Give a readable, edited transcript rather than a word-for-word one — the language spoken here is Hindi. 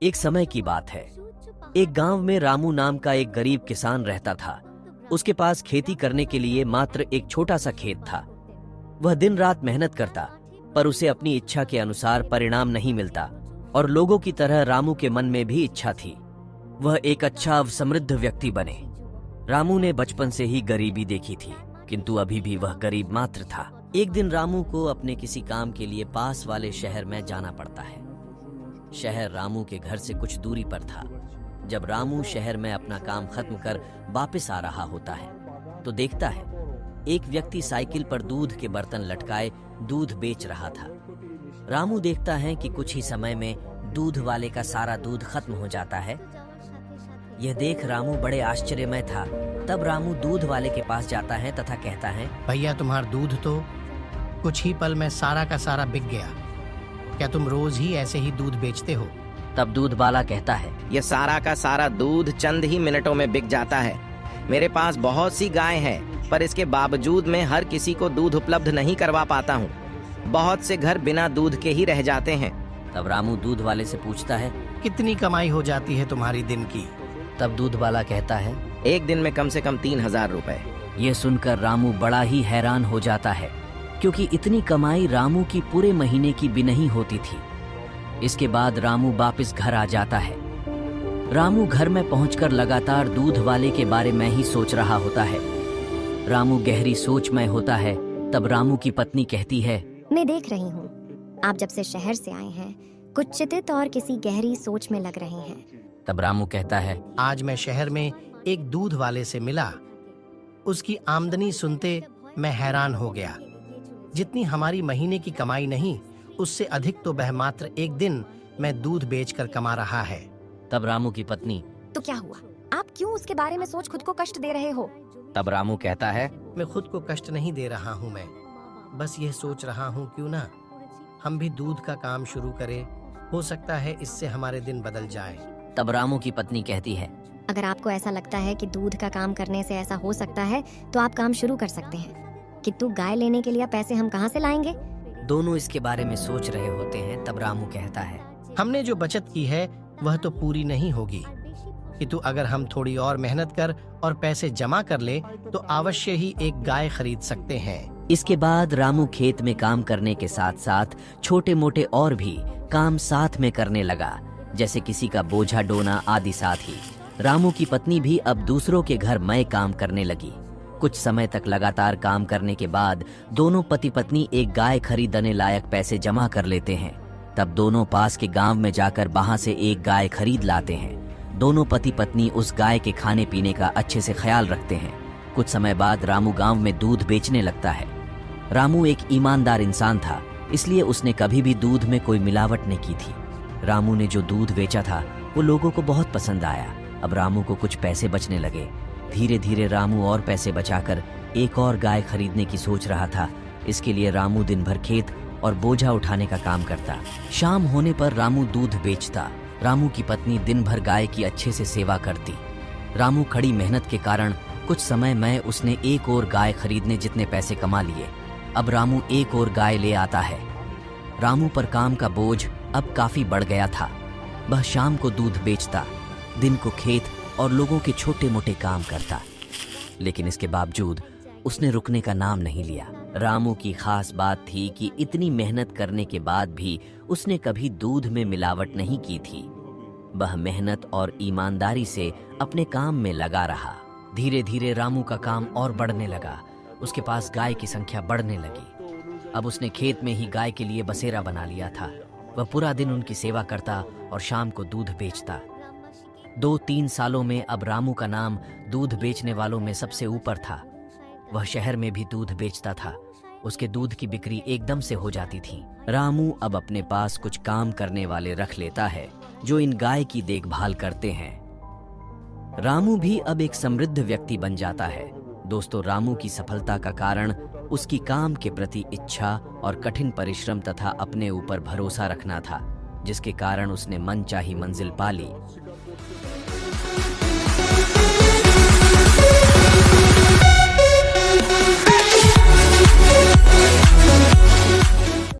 एक समय की बात है। एक गांव में रामू नाम का एक गरीब किसान रहता था। उसके पास खेती करने के लिए मात्र एक छोटा सा खेत था। वह दिन रात मेहनत करता, पर उसे अपनी इच्छा के अनुसार परिणाम नहीं मिलता और लोगों की तरह रामू के मन में भी इच्छा थी वह एक अच्छा और समृद्ध व्यक्ति बने। रामू ने बचपन से ही गरीबी देखी थी, किंतु अभी भी वह गरीब मात्र था। एक दिन रामू को अपने किसी काम के लिए पास वाले शहर में जाना पड़ता है। शहर रामू के घर से कुछ दूरी पर था। जब रामू शहर में अपना काम खत्म कर वापस आ रहा होता है तो देखता है एक व्यक्ति साइकिल पर दूध के बर्तन लटकाए दूध बेच रहा था। रामू देखता है कि कुछ ही समय में दूध वाले का सारा दूध खत्म हो जाता है। यह देख रामू बड़े आश्चर्य में था। तब रामू दूध वाले के पास जाता है तथा कहता है, भैया तुम्हारा दूध तो कुछ ही पल में सारा का सारा बिक गया। क्या तुम रोज ही ऐसे ही दूध बेचते हो? तब दूध वाला कहता है, ये सारा का सारा दूध चंद ही मिनटों में बिक जाता है। मेरे पास बहुत सी गाय हैं, पर इसके बावजूद मैं हर किसी को दूध उपलब्ध नहीं करवा पाता हूँ। बहुत से घर बिना दूध के ही रह जाते हैं। तब रामू दूध वाले से पूछता है, कितनी कमाई हो जाती है तुम्हारी दिन की? तब दूध वाला कहता है, एक दिन में कम से कम 3000 रुपए। ये सुनकर रामू बड़ा ही हैरान हो जाता है, क्योंकि इतनी कमाई रामू की पूरे महीने की भी नहीं होती थी। इसके बाद रामू वापस घर आ जाता है। रामू घर में पहुंचकर लगातार दूध वाले के बारे में ही सोच रहा होता है। रामू गहरी सोच में होता है। तब रामू की पत्नी कहती है, मैं देख रही हूँ आप जब से शहर से आए हैं कुछ चिंतित और किसी गहरी सोच में लग रहे हैं। तब रामू कहता है, आज मैं शहर में एक दूध वाले से मिला। उसकी आमदनी सुनते मैं हैरान हो गया। जितनी हमारी महीने की कमाई नहीं, उससे अधिक तो वह मात्र एक दिन में दूध बेचकर कमा रहा है। तब रामू की पत्नी, तो क्या हुआ? आप क्यों उसके बारे में सोच खुद को कष्ट दे रहे हो? तब रामू कहता है, मैं खुद को कष्ट नहीं दे रहा हूँ, मैं बस यह सोच रहा हूँ क्यों ना हम भी दूध का काम शुरू करें। हो सकता है इससे हमारे दिन बदल जाए। तब रामू की पत्नी कहती है, अगर आपको ऐसा लगता है कि दूध का काम करने से ऐसा हो सकता है तो आप काम शुरू कर सकते हैं, किंतु गाय लेने के लिए पैसे हम कहाँ से लाएंगे? दोनों इसके बारे में सोच रहे होते हैं। तब रामू कहता है, हमने जो बचत की है वह तो पूरी नहीं होगी, किंतु अगर हम थोड़ी और मेहनत कर और पैसे जमा कर ले तो अवश्य ही एक गाय खरीद सकते हैं। इसके बाद रामू खेत में काम करने के साथ साथ छोटे मोटे और भी काम साथ में करने लगा, जैसे किसी का बोझा ढोना आदि। साथ ही रामू की पत्नी भी अब दूसरों के घर में काम करने लगी। कुछ समय तक लगातार काम करने के बाद दोनों पति पत्नी एक गाय खरीदने लायक पैसे जमा कर लेते हैं। तब दोनों पास के गांव में जाकर वहां से एक गाय खरीद लाते हैं। दोनों पति पत्नी उस गाय के खाने पीने का अच्छे से ख्याल रखते हैं। कुछ समय बाद रामू गांव में दूध बेचने लगता है। रामू एक ईमानदार इंसान था, इसलिए उसने कभी भी दूध में कोई मिलावट नहीं की थी। रामू ने जो दूध बेचा था वो लोगों को बहुत पसंद आया। अब रामू को कुछ पैसे बचने लगे। धीरे धीरे रामू और पैसे बचाकर एक और गाय खरीदने की सोच रहा था। इसके लिए रामू दिन भर खेत और बोझा उठाने का काम करता। शाम होने पर रामू दूध बेचता। रामू की पत्नी दिन भर गाय की अच्छे से सेवा करती। रामू कड़ी मेहनत के कारण कुछ समय में उसने एक और गाय खरीदने जितने पैसे कमा लिए। अब रामू एक और गाय ले आता है। रामू पर काम का बोझ अब काफी बढ़ गया था। वह शाम को दूध बेचता, दिन को खेत और लोगों के छोटे मोटे काम करता, लेकिन इसके बावजूद उसने रुकने का नाम नहीं लिया। रामू की खास बात थी कि इतनी मेहनत करने के बाद भी उसने कभी दूध में मिलावट नहीं की थी। वह मेहनत और ईमानदारी से अपने काम में लगा रहा। धीरे धीरे रामू का काम और बढ़ने लगा। उसके पास गाय की संख्या बढ़ने लगी। अब उसने खेत में ही गाय के लिए बसेरा बना लिया था। वह पूरा दिन उनकी सेवा करता और शाम को दूध बेचता। 2-3 सालों में अब रामू का नाम दूध बेचने वालों में सबसे ऊपर था। वह शहर में भी दूध बेचता था। उसके दूध की बिक्री एकदम से हो जाती थी। रामू अब अपने पास कुछ काम करने वाले रख लेता है जो इन गाय की देखभाल करते हैं। रामू भी अब एक समृद्ध व्यक्ति बन जाता है। दोस्तों, रामू की सफलता का कारण उसकी काम के प्रति इच्छा और कठिन परिश्रम तथा अपने ऊपर भरोसा रखना था, जिसके कारण उसने मनचाही मंजिल पा ली।